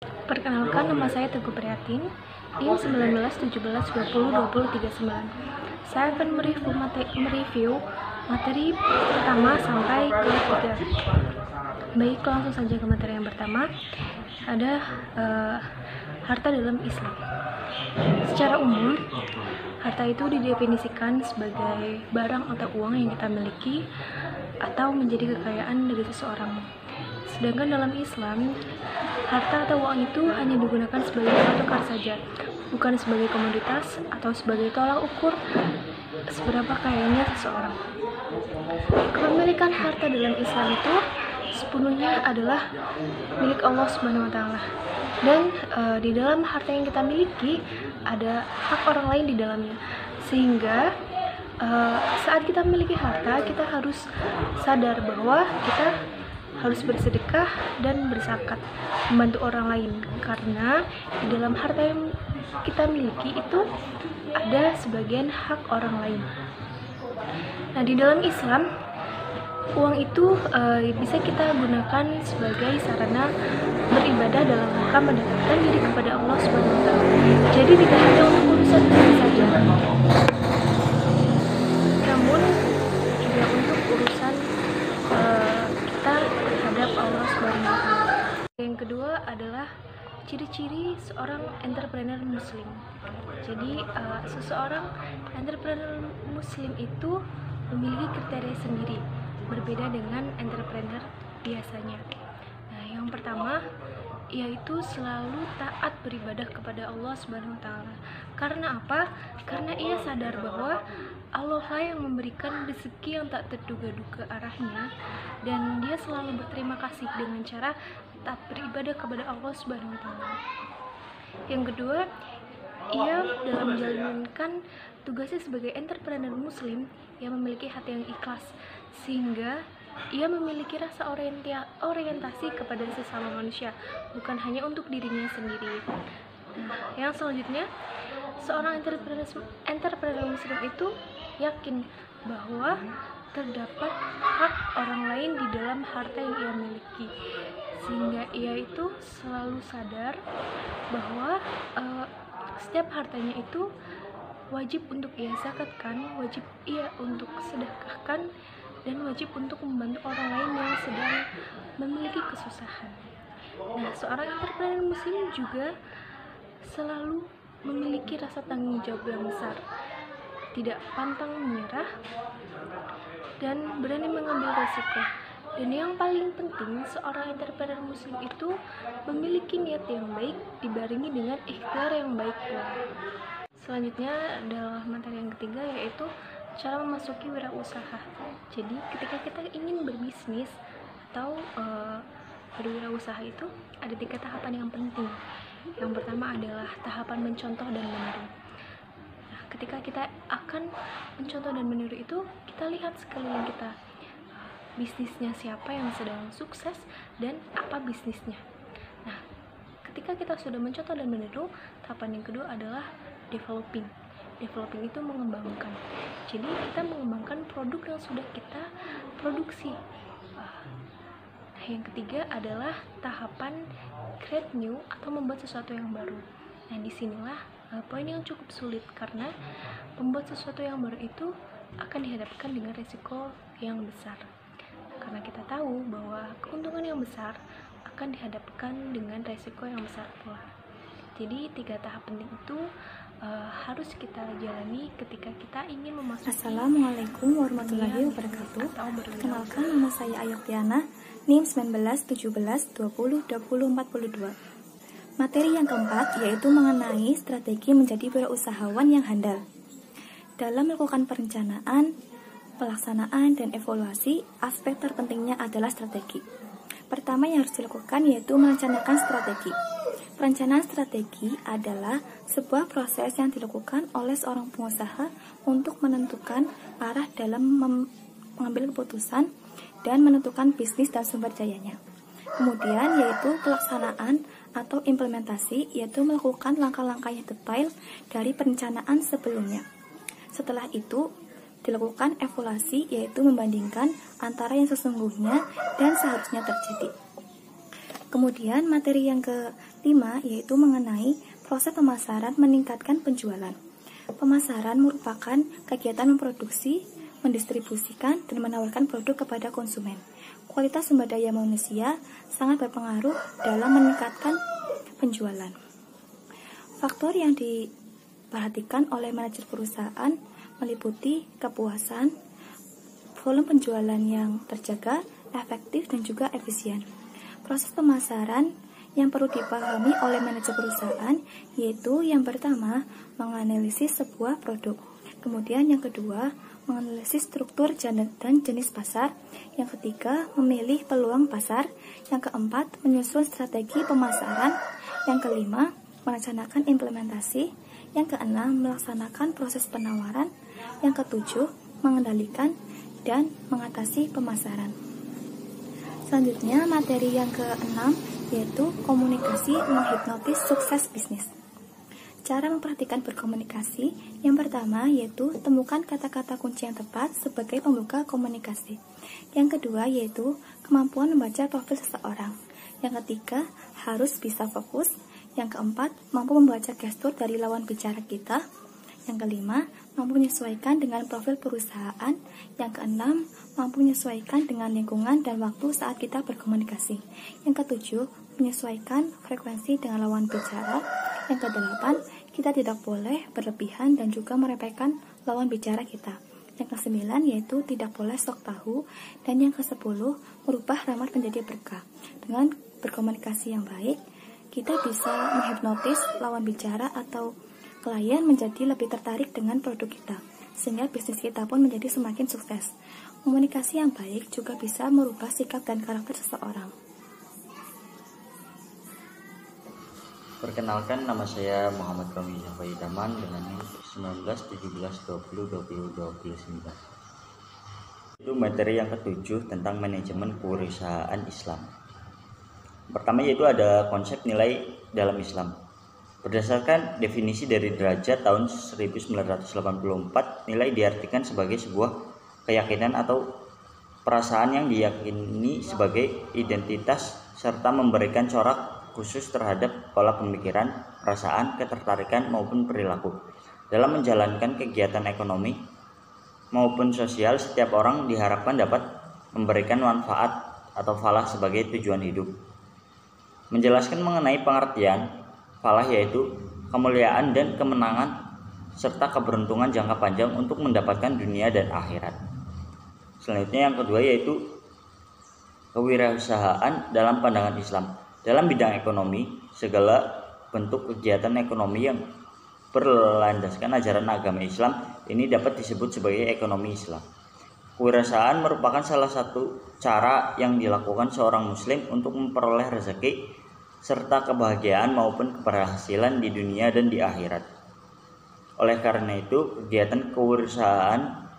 Perkenalkan, nama saya Teguh Prihatin, NIM 1917202039. Saya akan mereview materi pertama sampai ke 3. Baik, langsung saja ke materi yang pertama. Ada harta dalam Islam. Secara umum, harta itu didefinisikan sebagai barang atau uang yang kita miliki atau menjadi kekayaan dari seseorang. Sedangkan dalam Islam, harta atau uang itu hanya digunakan sebagai alat tukar saja, bukan sebagai komoditas atau sebagai tolak ukur seberapa kayanya seseorang. Kepemilikan harta dalam Islam itu sepenuhnya adalah milik Allah Subhanahu wa Ta'ala. Dan di dalam harta yang kita miliki ada hak orang lain di dalamnya. Sehingga saat kita memiliki harta, kita harus sadar bahwa kita harus bersedekah dan berzakat, membantu orang lain, karena di dalam harta yang kita miliki itu ada sebagian hak orang lain. Nah, di dalam Islam, uang itu bisa kita gunakan sebagai sarana beribadah dalam rangka mendekatkan diri kepada Allah Subhanahu wa Ta'ala. Jadi tidak hanya untuk urusan dunia saja, namun juga untuk urusan kita terhadap Allah Subhanahu wa Ta'ala. Yang kedua adalah ciri-ciri seorang entrepreneur muslim. Jadi seseorang entrepreneur muslim itu memiliki kriteria sendiri, berbeda dengan entrepreneur biasanya. Nah, yang pertama yaitu selalu taat beribadah kepada Allah Subhanahu wa Ta'ala. Karena apa? Karena ia sadar bahwa Allah lah yang memberikan rezeki yang tak terduga-duga arahnya, dan dia selalu berterima kasih dengan cara taat beribadah kepada Allah Subhanahu wa Ta'ala. Yang kedua, ia dalam menjalankan tugasnya sebagai entrepreneur muslim yang memiliki hati yang ikhlas, sehingga ia memiliki rasa orientasi kepada sesama manusia, bukan hanya untuk dirinya sendiri. Nah, yang selanjutnya, seorang entrepreneur muslim itu yakin bahwa terdapat hak orang lain di dalam harta yang ia miliki, sehingga ia itu selalu sadar bahwa setiap hartanya itu wajib untuk ia zakatkan, wajib ia untuk sedekahkan, dan wajib untuk membantu orang lain yang sedang memiliki kesusahan. Nah, seorang entrepreneur muslim juga selalu memiliki rasa tanggung jawab yang besar, tidak pantang menyerah, dan berani mengambil resiko. Dan yang paling penting, seorang entrepreneur muslim itu memiliki niat yang baik dibarengi dengan ikhtiar yang baik pula. Selanjutnya adalah materi yang ketiga, yaitu cara memasuki wirausaha. Jadi ketika kita ingin berbisnis atau berwirausaha itu ada 3 tahapan yang penting. Yang pertama adalah tahapan mencontoh dan meniru. Nah, ketika kita akan mencontoh dan meniru itu, kita lihat sekeliling kita, bisnisnya siapa yang sedang sukses dan apa bisnisnya. Nah, ketika kita sudah mencontoh dan meniru, tahapan yang kedua adalah developing. Developing itu mengembangkan. Jadi kita mengembangkan produk yang sudah kita produksi. Nah, yang ketiga adalah tahapan create new atau membuat sesuatu yang baru. Nah, disinilah poin yang cukup sulit, karena membuat sesuatu yang baru itu akan dihadapkan dengan resiko yang besar. Karena kita tahu bahwa keuntungan yang besar akan dihadapkan dengan resiko yang besar pula. Jadi 3 tahap penting itu harus kita jalani ketika kita ingin memasuki. Assalamualaikum warahmatullahi wabarakatuh. Kenalkan, nama saya Ayoktiana, NIM 1917202042. Materi yang keempat yaitu mengenai strategi menjadi wirausahawan yang handal. Dalam melakukan perencanaan, pelaksanaan, dan evaluasi, aspek terpentingnya adalah strategi. Pertama yang harus dilakukan yaitu merencanakan strategi. Perencanaan strategi adalah sebuah proses yang dilakukan oleh seorang pengusaha untuk menentukan arah dalam mengambil keputusan dan menentukan bisnis dan sumber dayanya. Kemudian yaitu pelaksanaan atau implementasi, yaitu melakukan langkah-langkah yang detail dari perencanaan sebelumnya. Setelah itu dilakukan evaluasi, yaitu membandingkan antara yang sesungguhnya dan seharusnya terjadi. Kemudian materi yang kelima yaitu mengenai proses pemasaran meningkatkan penjualan. Pemasaran merupakan kegiatan memproduksi, mendistribusikan, dan menawarkan produk kepada konsumen. Kualitas sumber daya manusia sangat berpengaruh dalam meningkatkan penjualan. Faktor yang diperhatikan oleh manajer perusahaan meliputi kepuasan, volume penjualan yang terjaga, efektif, dan juga efisien. Proses pemasaran yang perlu dipahami oleh manajer perusahaan yaitu yang pertama, menganalisis sebuah produk. Kemudian yang kedua, menganalisis struktur dan jenis pasar. Yang ketiga, memilih peluang pasar. Yang keempat, menyusun strategi pemasaran. Yang kelima, merencanakan implementasi. Yang keenam, melaksanakan proses penawaran. Yang ketujuh, mengendalikan dan mengatasi pemasaran. Selanjutnya, materi yang keenam yaitu komunikasi menghipnotis sukses bisnis. Cara memperhatikan berkomunikasi, yang pertama yaitu temukan kata-kata kunci yang tepat sebagai pembuka komunikasi. Yang kedua yaitu kemampuan membaca profil seseorang. Yang ketiga, harus bisa fokus. Yang keempat, mampu membaca gestur dari lawan bicara kita. Yang kelima, mampu menyesuaikan dengan profil perusahaan. Yang keenam, mampu menyesuaikan dengan lingkungan dan waktu saat kita berkomunikasi. Yang ketujuh, menyesuaikan frekuensi dengan lawan bicara. Yang kedelapan, kita tidak boleh berlebihan dan juga meremehkan lawan bicara kita. Yang kesembilan yaitu tidak boleh sok tahu. Dan yang kesepuluh, merubah ramah menjadi berkah. Dengan berkomunikasi yang baik, kita bisa menghipnotis lawan bicara atau klien menjadi lebih tertarik dengan produk kita, sehingga bisnis kita pun menjadi semakin sukses. Komunikasi yang baik juga bisa merubah sikap dan karakter seseorang. Perkenalkan, nama saya Muhammad Romi Zafai Daman dengan NIM 1917202029. Itu materi yang ketujuh tentang manajemen perusahaan Islam. Pertama yaitu ada konsep nilai dalam Islam. Berdasarkan definisi dari Derajat tahun 1984, nilai diartikan sebagai sebuah keyakinan atau perasaan yang diyakini sebagai identitas serta memberikan corak khusus terhadap pola pemikiran, perasaan, ketertarikan maupun perilaku. Dalam menjalankan kegiatan ekonomi maupun sosial, setiap orang diharapkan dapat memberikan manfaat atau falah sebagai tujuan hidup. Menjelaskan mengenai pengertian falah yaitu kemuliaan dan kemenangan serta keberuntungan jangka panjang untuk mendapatkan dunia dan akhirat. Selanjutnya yang kedua yaitu kewirausahaan dalam pandangan Islam. Dalam bidang ekonomi, segala bentuk kegiatan ekonomi yang berlandaskan ajaran agama Islam ini dapat disebut sebagai ekonomi Islam. Kewirausahaan merupakan salah satu cara yang dilakukan seorang muslim untuk memperoleh rezeki serta kebahagiaan maupun keberhasilan di dunia dan di akhirat. Oleh karena itu, kegiatan kewirausahaan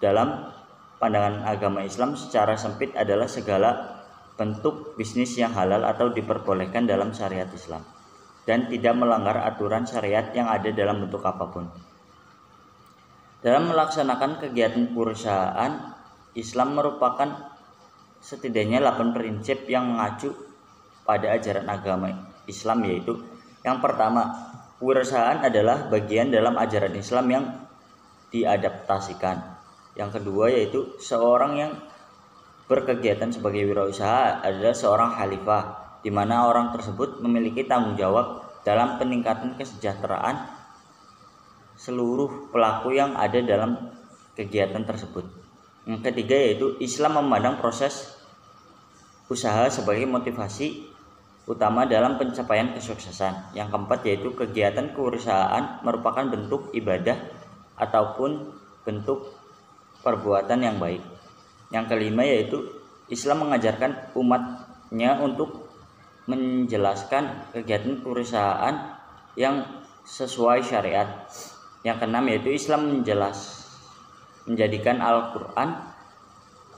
dalam pandangan agama Islam secara sempit adalah segala bentuk bisnis yang halal atau diperbolehkan dalam syariat Islam dan tidak melanggar aturan syariat yang ada dalam bentuk apapun. Dalam melaksanakan kegiatan perusahaan, Islam merupakan setidaknya 8 prinsip yang mengacu pada ajaran agama Islam, yaitu yang pertama, kewirausahaan adalah bagian dalam ajaran Islam yang diadaptasikan. Yang kedua yaitu seorang yang berkegiatan sebagai wirausaha adalah seorang khalifah, di mana orang tersebut memiliki tanggung jawab dalam peningkatan kesejahteraan seluruh pelaku yang ada dalam kegiatan tersebut. Yang ketiga yaitu Islam memandang proses usaha sebagai motivasi utama dalam pencapaian kesuksesan. Yang keempat yaitu kegiatan kewirausahaan merupakan bentuk ibadah ataupun bentuk perbuatan yang baik. Yang kelima yaitu Islam mengajarkan umatnya untuk menjelaskan kegiatan perusahaan yang sesuai syariat. Yang keenam yaitu Islam menjadikan Al-Quran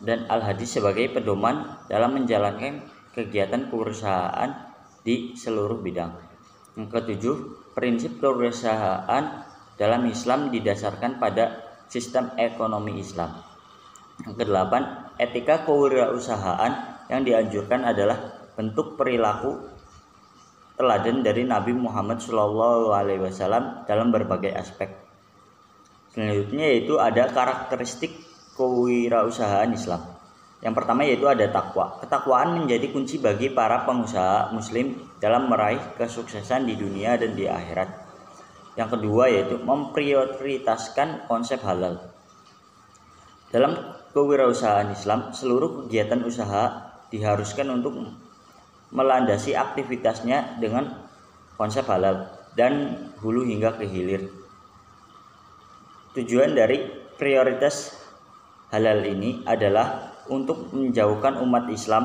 dan Al-Hadis sebagai pedoman dalam menjalankan kegiatan kewirausahaan di seluruh bidang. Yang ketujuh, prinsip kewirausahaan dalam Islam didasarkan pada sistem ekonomi Islam. Yang kedelapan, etika kewirausahaan yang dianjurkan adalah bentuk perilaku teladan dari Nabi Muhammad SAW dalam berbagai aspek. Selanjutnya yaitu ada karakteristik kewirausahaan Islam. Yang pertama yaitu ada takwa. Ketakwaan menjadi kunci bagi para pengusaha muslim dalam meraih kesuksesan di dunia dan di akhirat. Yang kedua yaitu memprioritaskan konsep halal. Dalam kewirausahaan Islam, seluruh kegiatan usaha diharuskan untuk melandasi aktivitasnya dengan konsep halal dan hulu hingga ke hilir. Tujuan dari prioritas halal ini adalah untuk menjauhkan umat Islam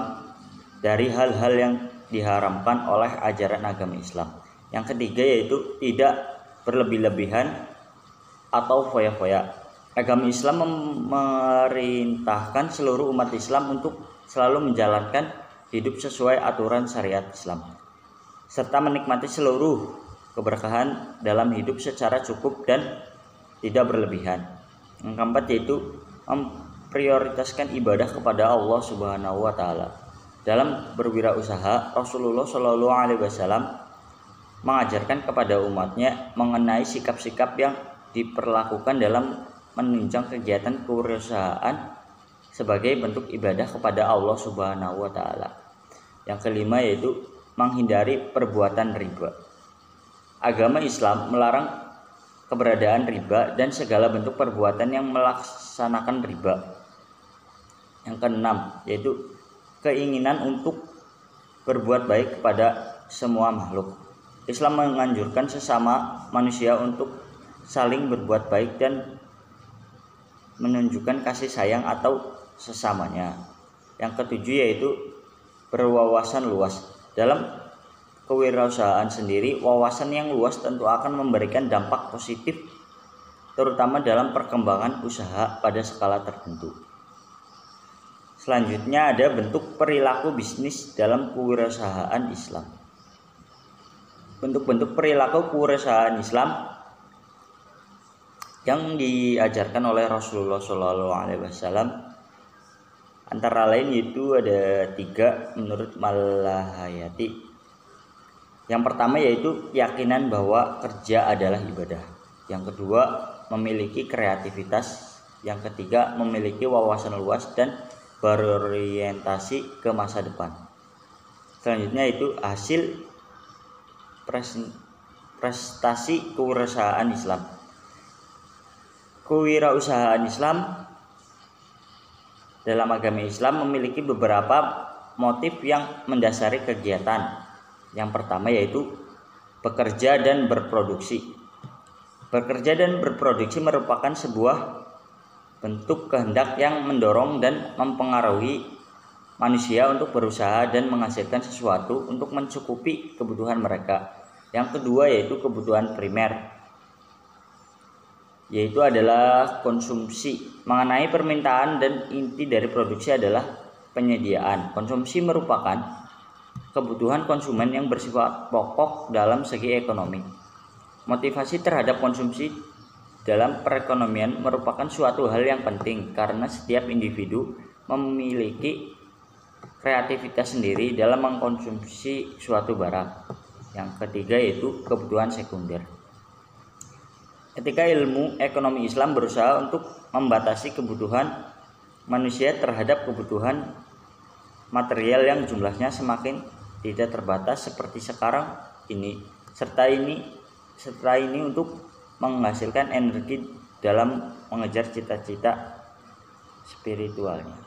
dari hal-hal yang diharamkan oleh ajaran agama Islam. Yang ketiga yaitu tidak berlebih-lebihan atau foya-foya. Agama Islam memerintahkan seluruh umat Islam untuk selalu menjalankan hidup sesuai aturan syariat Islam, serta menikmati seluruh keberkahan dalam hidup secara cukup dan tidak berlebihan. Yang keempat yaitu memprioritaskan ibadah kepada Allah Subhanahu wa taala. Dalam berwirausaha, Rasulullah Shallallahu alaihi wasallam mengajarkan kepada umatnya mengenai sikap-sikap yang diperlakukan dalam menunjang kegiatan kewirausahaan sebagai bentuk ibadah kepada Allah Subhanahu wa taala. Yang kelima yaitu menghindari perbuatan riba. Agama Islam melarang keberadaan riba dan segala bentuk perbuatan yang melaksanakan riba. Yang keenam yaitu keinginan untuk berbuat baik kepada semua makhluk. Islam menganjurkan sesama manusia untuk saling berbuat baik dan menunjukkan kasih sayang atau sesamanya. Yang ketujuh yaitu berwawasan luas. Dalam kewirausahaan sendiri, wawasan yang luas tentu akan memberikan dampak positif, terutama dalam perkembangan usaha pada skala tertentu. Selanjutnya ada bentuk perilaku bisnis dalam kewirausahaan Islam. Bentuk-bentuk perilaku kewirausahaan Islam yang diajarkan oleh Rasulullah SAW antara lain yaitu ada 3 menurut Malahayati. Yang pertama yaitu keyakinan bahwa kerja adalah ibadah. Yang kedua memiliki kreativitas. Yang ketiga memiliki wawasan luas dan berorientasi ke masa depan. Selanjutnya itu hasil prestasi kewirausahaan Islam. Kewirausahaan Islam dalam agama Islam memiliki beberapa motif yang mendasari kegiatan. Yang pertama yaitu bekerja dan berproduksi. Bekerja dan berproduksi merupakan sebuah bentuk kehendak yang mendorong dan mempengaruhi manusia untuk berusaha dan menghasilkan sesuatu untuk mencukupi kebutuhan mereka. Yang kedua yaitu kebutuhan primer, yaitu adalah konsumsi. Mengenai permintaan dan inti dari produksi adalah penyediaan. Konsumsi merupakan kebutuhan konsumen yang bersifat pokok dalam segi ekonomi. Motivasi terhadap konsumsi dalam perekonomian merupakan suatu hal yang penting karena setiap individu memiliki kreativitas sendiri dalam mengkonsumsi suatu barang. Yang ketiga yaitu kebutuhan sekunder. Ketika ilmu ekonomi Islam berusaha untuk membatasi kebutuhan manusia terhadap kebutuhan material yang jumlahnya semakin tidak terbatas seperti sekarang ini, serta ini untuk menghasilkan energi dalam mengejar cita-cita spiritualnya.